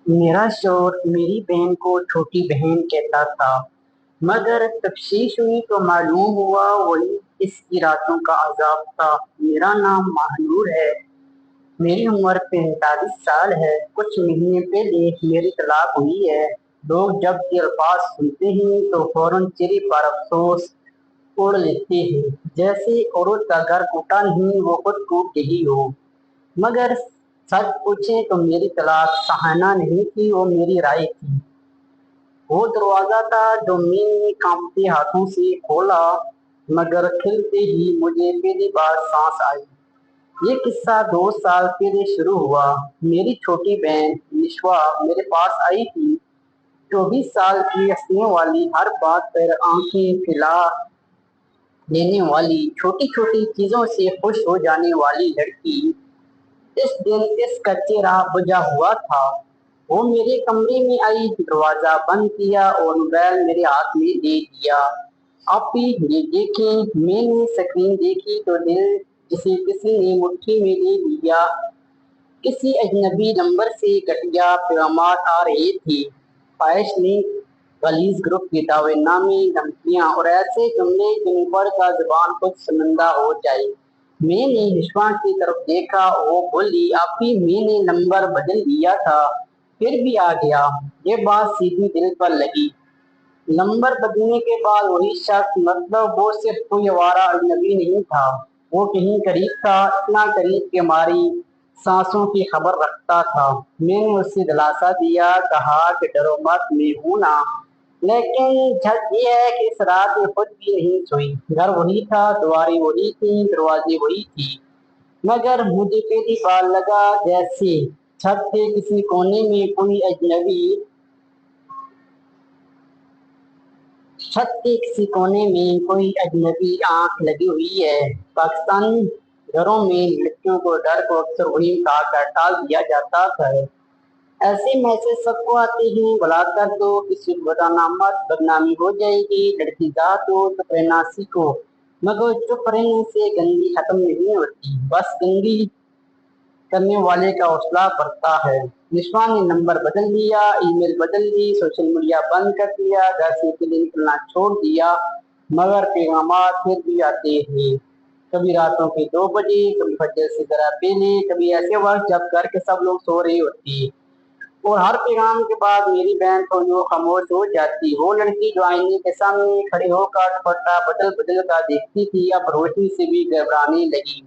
मेरा शोर मेरी बहन को छोटी बहन कहता था, मगर तफ्तीश हुई तो मालूम हुआ वही इसकी रातों का अजाब था। मेरा नाम महानूर है। मेरी उम्र 45 साल है। कुछ महीने पहले मेरी तलाक हुई है। लोग जब ये अल्फाज सुनते हैं तो फौरन चेहरे पर अफसोस ओढ़ लेते हैं, जैसे औरत का घर टूटा नहीं वो खुद टूट गई हो। मगर सच पूछे तो मेरी तलाक सहाना नहीं थी, वो मेरी राय थी। वो दरवाजा था जो मैंने कांपते हाथों से खोला, मगर खिलते ही मुझे पहली बार सांस आई। ये किस्सा 2 साल पहले शुरू हुआ। मेरी छोटी बहन निशवा मेरे पास आई थी। 24 साल की हंसने वाली, हर बात पर आंखें फैला लेने वाली, छोटी छोटी चीजों से खुश हो जाने वाली लड़की। इस दिन इसका चेहरा बुझा हुआ था। वो मेरे कमरे में आई, दरवाजा बंद किया और मोबाइल मेरे हाथ में दे दिया। आप ही ये देखें। मैंने स्क्रीन देखी तो दिल जिसे किसी ने मुट्ठी में ले लिया। किसी अजनबी नंबर से घटिया पैगामात आ रहे थे। ख्वाहिश ने गलीज ग्रुप की दावेनामी, धमकियां और ऐसे जुमले जिन पर का जुबान खुद शर्मिंदा हो जाए। मैंने निशवा की तरफ देखा। वो बोली, आप ही मैंने नंबर बदल दिया था, फिर भी आ गया। ये बात सीधी दिल पर लगी। नंबर बदलने के बाद वही शख्स, मतलब वो सिर्फ कोई आवारा अजनबी नहीं था, वो कहीं करीब था, इतना करीब कि हमारी सांसों की खबर रखता था। मैंने उसे दिलासा दिया, कहा कि डरो मत, मैं हूं ना। लेकिन झट ये है कि इस रात में खुद भी नहीं सोई। घर वही था, दुआरें वही थी, दरवाजे वही थी, मगर मुझे पहली बार लगा जैसे छत के किसी कोने में कोई अजनबी छत के किसी कोने में कोई अजनबी आंख लगी हुई है। पाकिस्तानी घरों में लड़कियों को डर को अक्सर वही कहा टाल दिया जाता था। ऐसे मैसेज सबको आते हैं, भला कर दो, किसी को बताना मत, बदनामी हो जाएगी, लड़की जात हो तो रहना सीखो। मगर चुप रहने से गंदी खत्म नहीं होती, बस गंदी करने वाले का हौसला बढ़ता है। निशवा ने नंबर बदल दिया, ईमेल बदल दी, सोशल मीडिया बंद कर दिया, घर से अकेले निकलना छोड़ दिया, मगर पैगामात फिर भी आते हैं। कभी रातों के 2 बजे, कभी फजर से जरा पहले, कभी ऐसे वक्त जब घर के सब लोग सो रहे होती। और हर पैगाम के बाद मेरी बहन तो यूं खामोश हो जाती। वो लड़की जो आईने के सामने खड़े होकर दुपट्टा बदल बदल कर देखती थी, अब रोशनी से भी घबराने लगी।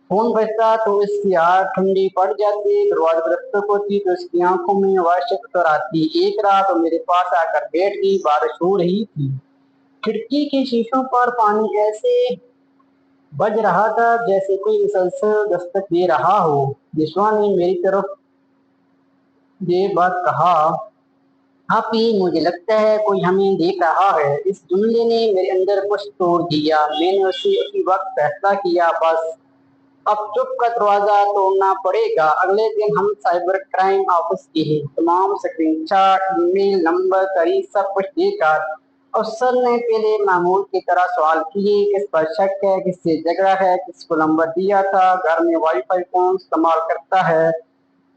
फोन बजता तो इसकी आंख ठंडी पड़ जाती, दरवाजा पर दस्तक होती तो इसकी आंखों में वहशत उतर आती। एक रात वो मेरे पास आकर बैठ गई। बारिश हो रही थी। खिड़की के शीशों पर पानी ऐसे बज रहा था जैसे कोई मुसलसल दस्तक दे रहा हो। विश्वा ने मेरी तरफ ये बात कहा, आप ही मुझे लगता है कोई हमें देख रहा है। इस जुमले ने मेरे अंदर कुछ तोड़ दिया। मैंने उसी वक्त फैसला किया, बस अब चुप का दरवाजा तोड़ना पड़ेगा। अगले दिन हम साइबर क्राइम ऑफिस के तमाम स्क्रीनशॉट, ईमेल, नंबर, तारीख सब कुछ देखा। अफसर ने पहले मामूल की तरह सवाल किए, किस पर शक है, किससे झगड़ा है, किसको नंबर दिया था, घर में वाईफाई कौन इस्तेमाल करता है।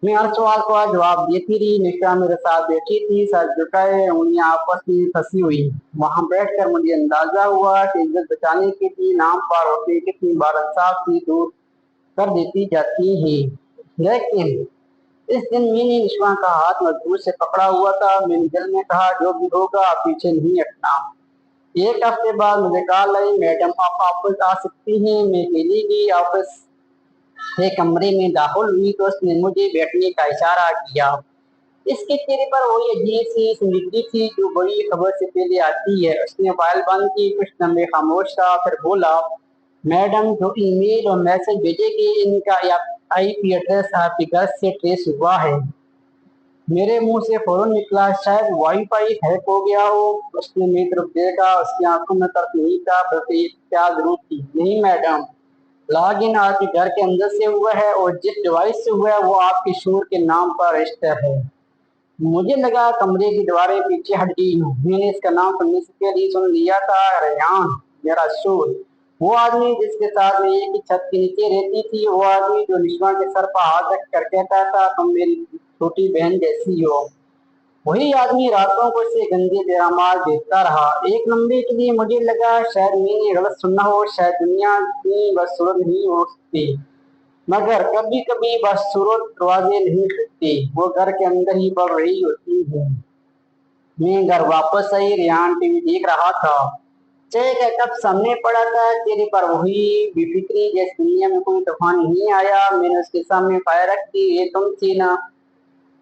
मैं हर सवाल का जवाब देती रही। निशा मेरे साथ बैठी थी, सर झुकाए, उंगलियां आपस में फंसी हुई। वहां बैठकर मुझे अंदाजा हुआ कि इज्जत बचाने के लिए नाम पार होते कितनी बार इंसाफ से दूर कर देती जाती है। लेकिन इस दिन मैंने निशवा का हाथ मजबूत से पकड़ा हुआ था। मैंने दिल में कहा, जो भी होगा आप पीछे नहीं हटना। एक हफ्ते बाद मुझे कॉल आई, मैडम आप ऑफिस आ सकती हैं। मैं अकेली गई, ऑफिस के कमरे में दाखिल हुई तो उसने मुझे बैठने का इशारा किया। इसके चेहरे पर वही अजीब सी स्मृति थी जो बड़ी खबर से पहले आती है। उसने फाइल बंद की, कुछ लम्बे खामोश था, फिर बोला, मैडम जो ईमेल और मैसेज भेजेगी इनका आईपी एड्रेस आपके घर से ट्रेस हुआ है। मेरे मुंह से फौरन निकला, शायद वाईफाई हैक हो गया हो। उसने मेरी तरफ देखा, उसकी आंखों में तर्क नहीं था, बल्कि क्या जरूरत थी। नहीं मैडम, लॉग इन आपके घर के अंदर से हुआ है और जिस डिवाइस से हुआ है वो आपके शोर के नाम पर रजिस्टर है। मुझे लगा कमरे की दीवारें पीछे हट गई हूँ। मैंने इसका नाम सुनने से पहले ही सुन लिया था, रेहान, मेरा शोर। वो आदमी जिसके साथ मैं एक ही छत के नीचे रहती थी, वो आदमी जो निशवा के सर पर हाथ रख कर कहता था, तुम मेरी छोटी बहन जैसी हो। वही आदमी रातों को से गंदे ड्रामा देखता रहा। एक लम्बे के लिए मुझे लगा शायद मैंने गलत सुना हो, शायद दुनिया की बदसूरत नहीं हो सकती, मगर कभी कभी बदसूरत दरवाजे नहीं खटते, वो घर के अंदर ही बढ़ रही होती है। मैं घर वापस आई, रेहान टीवी देख रहा था। चाय का कप सामने पड़ा था, चेहरे पर वही बेफिक्री जैसे दुनिया में कोई तूफान नहीं आया। मैंने उसके सामने फायर रख दी। ये तुम थी ना?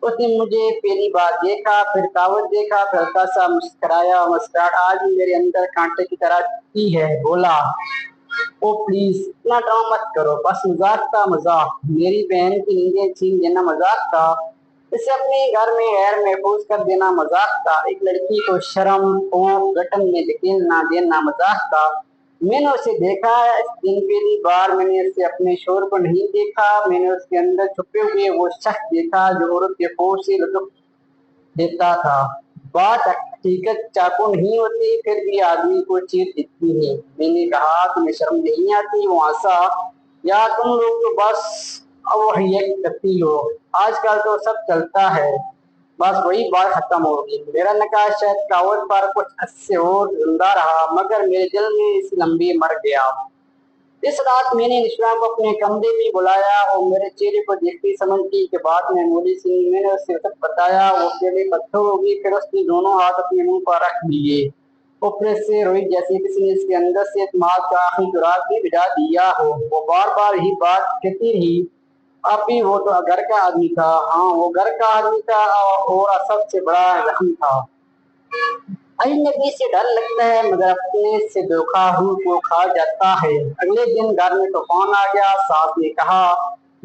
उसने मुझे पहली बार देखा, फिर कावत देखा, फिर हल्का सा मुस्कुराया। मुस्कुराहट आज भी मेरे अंदर कांटे की तरह थी है। बोला, ओ प्लीज इतना ड्रामा मत करो, बस मजाक था मजाक। मेरी बहन की नींदें छीन लेना मजाक था, इसे अपने घर में गैर महफूज कर देना मजाक था, एक लड़की को शर्म और गठन में धकेल ना देना मजाक था। मैंने उसे देखा इस दिन पहली बार। मैंने उसे अपने शोर को नहीं देखा, मैंने उसके अंदर छुपे हुए वो शख्स देखा जो औरत के खौफ से लुत्फ देता था। बात हकीकत चाकू नहीं होती, फिर भी आदमी को चीर देती है। मैंने कहा, तुम्हें शर्म नहीं आती? वो हंसा, या तुम लोग तो बस अब रिएक्ट करती हो, आजकल तो सब चलता है, बस वही बात खत्म होगी। मेरा नकाश शायद कावत पर कुछ अरसे और जिंदा रहा, मगर मेरे दिल में इस लंबी मर गया। इस रात मैंने निशा को अपने कमरे में बुलाया और मेरे चेहरे को देखती समझती कि बात मामूली सी। मैंने उससे सब बताया। वो पहले पत्थर होगी, फिर उसने दोनों हाथ अपने मुंह पर रख लिए और फिर से रोई जैसे किसी ने इसके अंदर से दिमाग का आखिरी जुराग भी भिजा दिया हो। वो बार बार ही बात कहती रही, अभी वो तो घर का आदमी था। हाँ, वो घर का आदमी था और सबसे बड़ा जख्म था। अजनबी से डर लगता है, मगर अपने से धोखा हूँ को खा जाता है। अगले दिन घर में तूफान आ गया। साहब ने कहा,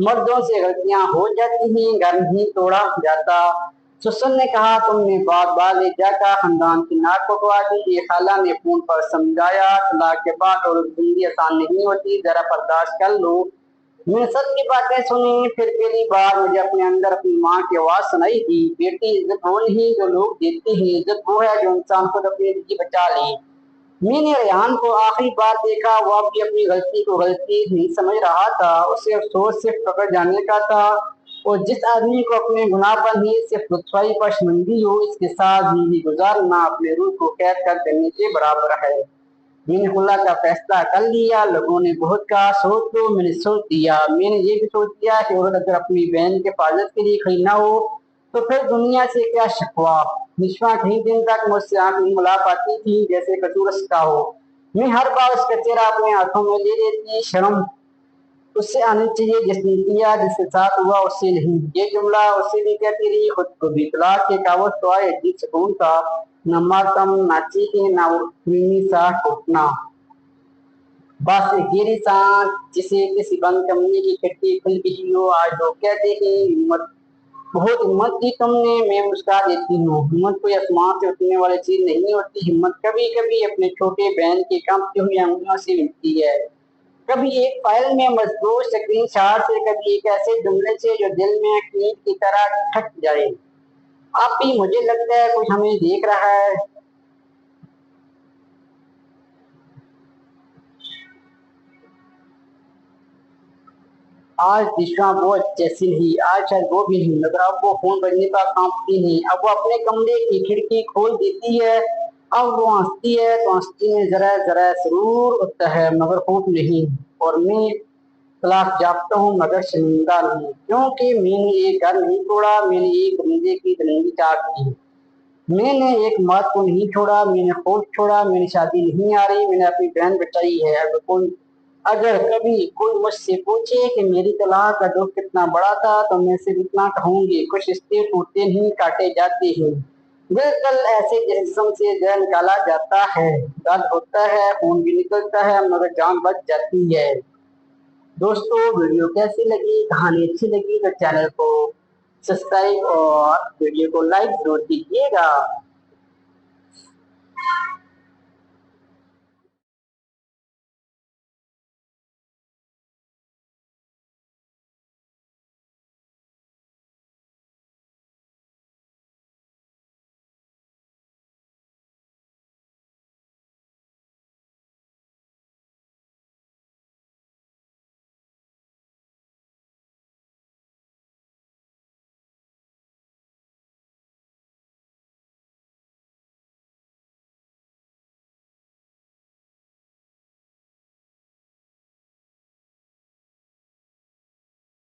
मर्दों से गलतियां हो जाती हैं, घर नहीं तोड़ा जाता। ससुर ने कहा, तुमने बात बात ले जाकर खानदान की नाक कटवा दी। ये खाला ने फोन पर समझाया, तलाक के बाद और जिंदगी आसान नहीं होती, जरा बर्दाश्त कर लो। मैंने सबकी बातें सुनी, फिर पहली बार मुझे अपने अंदर अपनी माँ की आवाज सुनाई दी, बेटी इज्जत वो नहीं जो लोग देते हैं, इज्जत वो है जो इंसान खुद अपनी जिंदगी बचा ले। मैंने रेहान को आखिरी बार देखा, वो भी अपनी गलती को गलती नहीं समझ रहा था, उसे अफसोस सिर्फ पकड़ जाने का था। और जिस आदमी को अपने गुनाह पर ही सिर्फ रुसवाई पर शर्मिंदगी हो, इसके साथ जिंदगी गुजारना अपने रूह को कैद कर देने के बराबर है। मैंने खुला का फैसला कर लिया। लोगों ने बहुत कहा सोच लो, मैंने सोच दिया। मैंने ये भी सोच लिया कि औरत अगर अपनी बहन के हिफाजत के लिए खड़ी ना हो तो फिर दुनिया से क्या शिकवा। निशा कई दिन तक मुझसे आंख नहीं मिला पाती थी, जैसे कसूर उसका हो। मैं हर बार उसका चेहरा अपने हाथों में ले लेती। शर्म उससे आनी चाहिए जिसने किया, जिसके साथ हुआ उससे नहीं। ये जुमला उससे भी कहती रही, खुद को भी। तलाक के कागज तो आए, अजीब सुकून था, न मातम न चीखें न फिल्मी सा टूटना, बस एक गहरी सांस जिसे किसी बंद कमरे की खिड़की खुल गई हो। आज लोग कहते हैं हिम्मत, बहुत हिम्मत की तुमने। मैं मुस्कुरा देती हूँ, हिम्मत कोई आसमान से उठने वाली चीज नहीं होती। हिम्मत कभी कभी अपने छोटे बहन की कांपती हुई अंगुलियों से मिलती है, कभी एक फाइल में मजबूत स्क्रीन शॉट से, कभी एक ऐसे जुमले से जो दिल में कीट की तरह खट जाए। अब भी मुझे लगता है कुछ हमें देख रहा है। आज दिशा बहुत जैसी नहीं, आज शायद वो भी नहीं, मगर अब वो फोन बजने पर कांपती नहीं। अब वो अपने कमरे की खिड़की खोल देती है। अब वो हंसती है तो हंसती में जरा जरा सुरूर होता है, मगर खौफ नहीं। और मैं तलाक याफ्ता हूँ मगर शर्मिंदा नहीं, क्योंकि मैंने एक घर नहीं तोड़ा, मैंने एक बंदे की जिंदगी चाक की। मैंने एक मर्द को नहीं छोड़ा, मैंने खौफ छोड़ा, मैंने शादी नहीं आ रही, मैंने अपनी बहन बचाई है। अगर कभी कोई मुझसे पूछे कि मेरी तलाक का दुख कितना बड़ा था, तो मैं सिर्फ इतना कहूंगी, कुछ रिश्ते टूटते नहीं काटे जाते हैं। बिल्कुल ऐसे जिस्म से जहर निकाला जाता है, दर्द होता है, खून भी निकलता है, मगर जान बच जाती है। दोस्तों, वीडियो कैसी लगी, कहानी अच्छी लगी तो चैनल को सब्सक्राइब और वीडियो को लाइक जरूर कीजिएगा।